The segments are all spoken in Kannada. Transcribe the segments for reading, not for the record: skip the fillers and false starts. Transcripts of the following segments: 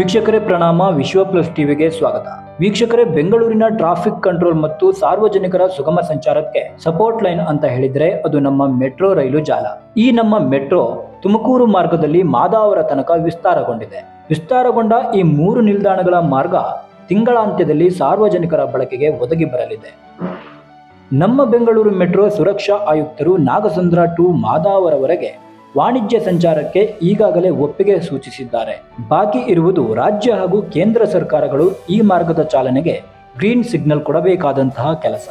ವೀಕ್ಷಕರೇ ಪ್ರಣಾಮ. ವಿಶ್ವ ಪ್ಲಸ್ ಟಿವಿಗೆ ಸ್ವಾಗತ. ವೀಕ್ಷಕರೇ, ಬೆಂಗಳೂರಿನ ಟ್ರಾಫಿಕ್ ಕಂಟ್ರೋಲ್ ಮತ್ತು ಸಾರ್ವಜನಿಕರ ಸುಗಮ ಸಂಚಾರಕ್ಕೆ ಸಪೋರ್ಟ್ ಲೈನ್ ಅಂತ ಹೇಳಿದ್ರೆ ಅದು ನಮ್ಮ ಮೆಟ್ರೋ ರೈಲು ಜಾಲ. ಈ ನಮ್ಮ ಮೆಟ್ರೋ ತುಮಕೂರು ಮಾರ್ಗದಲ್ಲಿ ಮಾದಾವರ ತನಕ ವಿಸ್ತಾರಗೊಂಡ ಈ 3 ನಿಲ್ದಾಣಗಳ ಮಾರ್ಗ ತಿಂಗಳಾಂತ್ಯದಲ್ಲಿ ಸಾರ್ವಜನಿಕರ ಬಳಕೆಗೆ ಒದಗಿ ಬರಲಿದೆ. ನಮ್ಮ ಬೆಂಗಳೂರು ಮೆಟ್ರೋ ಸುರಕ್ಷಾ ಆಯುಕ್ತರು ನಾಗಸಂದ್ರ ಟು ಮಾದಾವರವರೆಗೆ ವಾಣಿಜ್ಯ ಸಂಚಾರಕ್ಕೆ ಈಗಾಗಲೇ ಒಪ್ಪಿಗೆ ಸೂಚಿಸಿದ್ದಾರೆ. ಬಾಕಿ ಇರುವುದು ರಾಜ್ಯ ಹಾಗೂ ಕೇಂದ್ರ ಸರ್ಕಾರಗಳು ಈ ಮಾರ್ಗದ ಚಾಲನೆಗೆ ಗ್ರೀನ್ ಸಿಗ್ನಲ್ ಕೊಡಬೇಕಾದಂತಹ ಕೆಲಸ.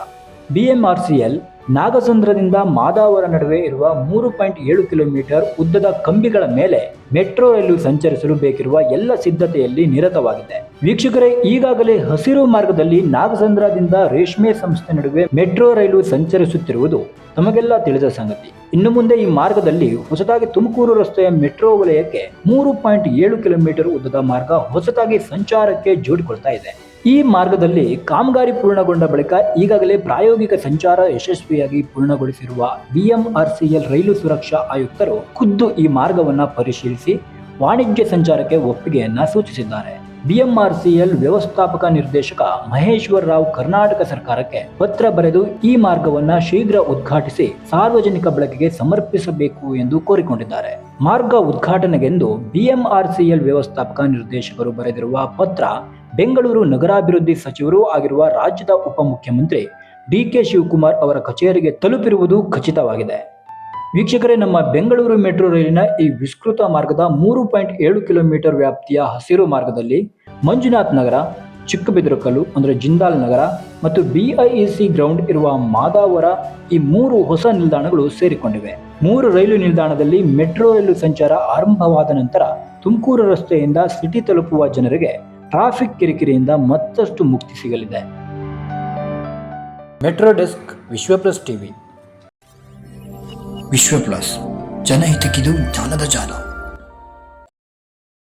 BMRCL ನಾಗಸಂದ್ರದಿಂದ ಮಾದಾವರ ನಡುವೆ ಇರುವ 3.7 ಕಿಲೋಮೀಟರ್ ಉದ್ದದ ಕಂಬಿಗಳ ಮೇಲೆ ಮೆಟ್ರೋ ರೈಲು ಸಂಚರಿಸಲು ಬೇಕಿರುವ ಎಲ್ಲ ಸಿದ್ಧತೆಯಲ್ಲಿ ನಿರತವಾಗಿದೆ. ವೀಕ್ಷಕರೇ, ಈಗಾಗಲೇ ಹಸಿರು ಮಾರ್ಗದಲ್ಲಿ ನಾಗಸಂದ್ರದಿಂದ ರೇಷ್ಮೆ ಸಂಸ್ಥೆ ನಡುವೆ ಮೆಟ್ರೋ ರೈಲು ಸಂಚರಿಸುತ್ತಿರುವುದು ತಮಗೆಲ್ಲ ತಿಳಿದ ಸಂಗತಿ. ಇನ್ನು ಮುಂದೆ ಈ ಮಾರ್ಗದಲ್ಲಿ ಹೊಸದಾಗಿ ತುಮಕೂರು ರಸ್ತೆಯ ಮೆಟ್ರೋ ವಲಯಕ್ಕೆ 3.7 ಕಿಲೋಮೀಟರ್ ಉದ್ದದ ಮಾರ್ಗ ಹೊಸದಾಗಿ ಸಂಚಾರಕ್ಕೆ ಜೋಡಿಕೊಳ್ತಾ ಇದೆ. ಈ ಮಾರ್ಗದಲ್ಲಿ ಕಾಮಗಾರಿ ಪೂರ್ಣಗೊಂಡ ಬಳಿಕ ಈಗಾಗಲೇ ಪ್ರಾಯೋಗಿಕ ಸಂಚಾರ ಯಶಸ್ವಿಯಾಗಿ ಪೂರ್ಣಗೊಳಿಸಿರುವ BMRCL ರೈಲು ಸುರಕ್ಷಾ ಆಯುಕ್ತರು ಖುದ್ದು ಈ ಮಾರ್ಗವನ್ನು ಪರಿಶೀಲಿಸಿ ವಾಣಿಜ್ಯ ಸಂಚಾರಕ್ಕೆ ಒಪ್ಪಿಗೆಯನ್ನ ಸೂಚಿಸಿದ್ದಾರೆ. BMRCL ವ್ಯವಸ್ಥಾಪಕ ನಿರ್ದೇಶಕ ಮಹೇಶ್ವರ್ ರಾವ್ ಕರ್ನಾಟಕ ಸರ್ಕಾರಕ್ಕೆ ಪತ್ರ ಬರೆದು ಈ ಮಾರ್ಗವನ್ನ ಶೀಘ್ರ ಉದ್ಘಾಟಿಸಿ ಸಾರ್ವಜನಿಕ ಬಳಕೆಗೆ ಸಮರ್ಪಿಸಬೇಕು ಎಂದು ಕೋರಿಕೊಂಡಿದ್ದಾರೆ. ಮಾರ್ಗ ಉದ್ಘಾಟನೆಗೆಂದು BMRCL ವ್ಯವಸ್ಥಾಪಕ ನಿರ್ದೇಶಕರು ಬರೆದಿರುವ ಪತ್ರ ಬೆಂಗಳೂರು ನಗರಾಭಿವೃದ್ಧಿ ಸಚಿವರೂ ಆಗಿರುವ ರಾಜ್ಯದ ಉಪಮುಖ್ಯಮಂತ್ರಿ DK ಶಿವಕುಮಾರ್ ಅವರ ಕಚೇರಿಗೆ ತಲುಪಿರುವುದು ಖಚಿತವಾಗಿದೆ. ವೀಕ್ಷಕರೇ, ನಮ್ಮ ಬೆಂಗಳೂರು ಮೆಟ್ರೋ ರೈಲಿನ ಈ ವಿಸ್ತೃತ ಮಾರ್ಗದ 3.7 ಕಿಲೋಮೀಟರ್ ವ್ಯಾಪ್ತಿಯ ಹಸಿರು ಮಾರ್ಗದಲ್ಲಿ ಮಂಜುನಾಥ್ ನಗರ, ಚಿಕ್ಕಬಿದರಕಲ್ಲು ಅಂದರೆ ಜಿಂದಾಲ್ ನಗರ ಮತ್ತು BIEC ಗ್ರೌಂಡ್ ಇರುವ ಮಾದಾವರ ಈ 3 ಹೊಸ ನಿಲ್ದಾಣಗಳು ಸೇರಿಕೊಂಡಿವೆ. 3 ರೈಲು ನಿಲ್ದಾಣದಲ್ಲಿ ಮೆಟ್ರೋ ರೈಲು ಸಂಚಾರ ಆರಂಭವಾದ ನಂತರ ತುಮಕೂರು ರಸ್ತೆಯಿಂದ ಸಿಟಿ ತಲುಪುವ ಜನರಿಗೆ ಟ್ರಾಫಿಕ್ ಕಿರಿಕಿರಿಯಿಂದ ಮತ್ತಷ್ಟು ಮುಕ್ತಿ ಸಿಗಲಿದೆ. ಮೆಟ್ರೋ ಡೆಸ್ಕ್, ವಿಶ್ವ ಪ್ಲಸ್ ಟಿವಿ. ವಿಶ್ವ ಪ್ಲಸ್, ಜನಹಿತಕ್ಕಿದು ಜ್ಞಾನದ ಜಾಲ.